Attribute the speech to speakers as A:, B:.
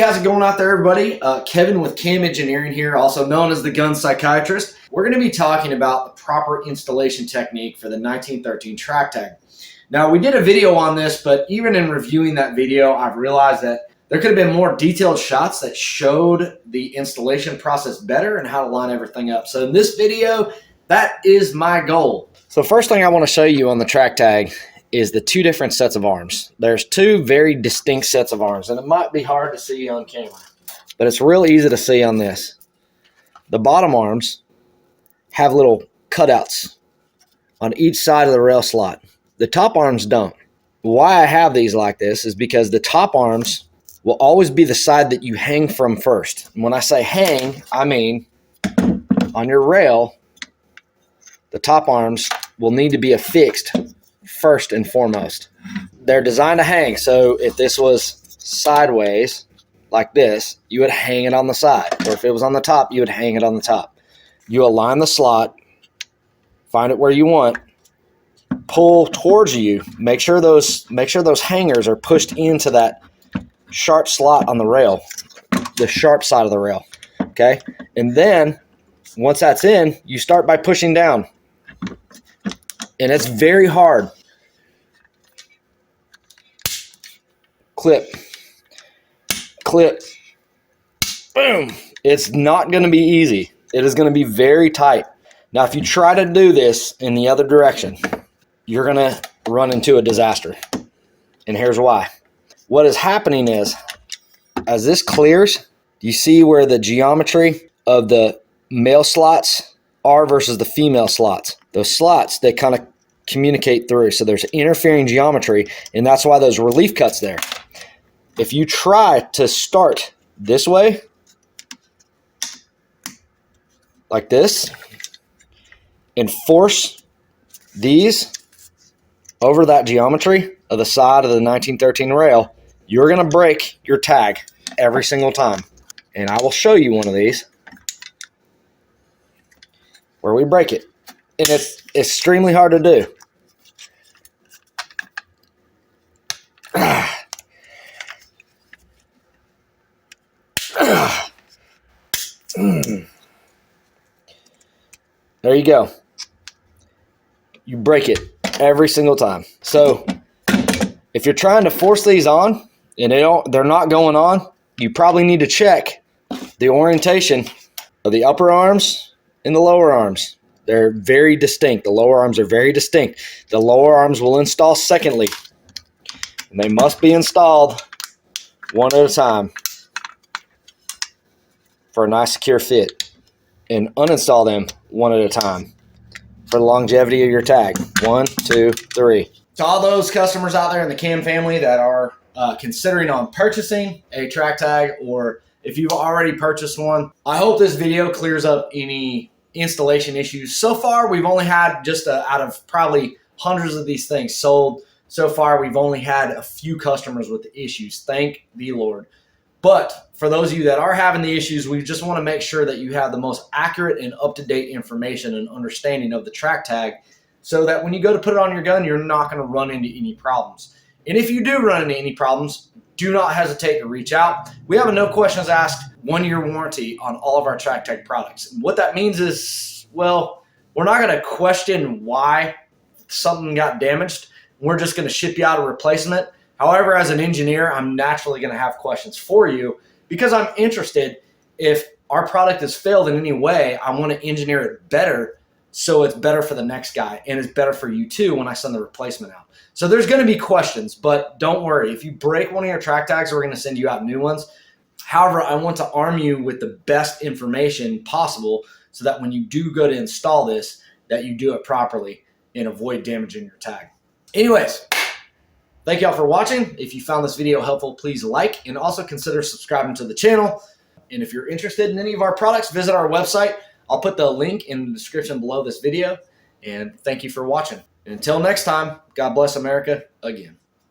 A: how's it going out there, everybody? Kevin with Cam Engineering here, also known as the Gun Psychiatrist. We're going to be talking about the proper installation technique for the 1913 TRAC Tag. Now, we did a video on this, but even in reviewing that video, I've realized that there could have been more detailed shots that showed the installation process better and how to line everything up. So in this video, that is my goal. So first thing I want to show you on the TRAC Tag is the two different sets of arms. There's two very distinct sets of arms, and it might be hard to see on camera, but it's real easy to see on this. The bottom arms have little cutouts on each side of the rail slot. The top arms don't. Why I have these like this is because the top arms will always be the side that you hang from first. And when I say hang, I mean on your rail, the top arms will need to be affixed first and foremost. They're designed to hang, so if this was sideways like this, you would hang it on the side, or if it was on the top, you would hang it on the top. You align the slot, find it where you want, pull towards you, make sure those hangers are pushed into that sharp slot on the rail, the sharp side of the rail, okay? And then once that's in, you start by pushing down, and it's very hard. Clip, clip, boom. It's not going to be easy. It is going to be very tight. Now, if you try to do this in the other direction, you're going to run into a disaster. And here's why. What is happening is, as this clears, you see where the geometry of the male slots are versus the female slots. Those slots, they kind of communicate through. So there's interfering geometry, and that's why those relief cuts there. If you try to start this way, like this, and force these over that geometry of the side of the 1913 rail, you're going to break your tag every single time. And I will show you one of these where we break it. And it's extremely hard to do. There you go. You break it every single time. So if you're trying to force these on and they're not going on, you probably need to check the orientation of the upper arms and the lower arms. They're very distinct. The lower arms are very distinct. The lower arms will install secondly, and they must be installed one at a time for a nice secure fit, and uninstall them one at a time for the longevity of your tag. 1, 2, 3. To all those customers out there in the Cam family that are considering on purchasing a TRAC Tag, or if you've already purchased one, I hope this video clears up any installation issues. So far, we've only had just out of probably hundreds of these things sold. So far, we've only had a few customers with the issues. Thank the Lord. But for those of you that are having the issues, we just want to make sure that you have the most accurate and up-to-date information and understanding of the TRAC Tag, so that when you go to put it on your gun, you're not going to run into any problems. And if you do run into any problems, do not hesitate to reach out. We have a no questions asked 1-year warranty on all of our TRAC Tag products. And what that means is, well, we're not going to question why something got damaged. We're just going to ship you out a replacement. However, as an engineer, I'm naturally going to have questions for you because I'm interested. If our product has failed in any way, I want to engineer it better so it's better for the next guy, and it's better for you too when I send the replacement out. So there's going to be questions, but don't worry. If you break one of your TRAC Tags, we're going to send you out new ones. However, I want to arm you with the best information possible so that when you do go to install this, that you do it properly and avoid damaging your tag. Anyways, thank y'all for watching. If you found this video helpful, please like, and also consider subscribing to the channel. And if you're interested in any of our products, visit our website. I'll put the link in the description below this video. And thank you for watching. And until next time, God bless America again.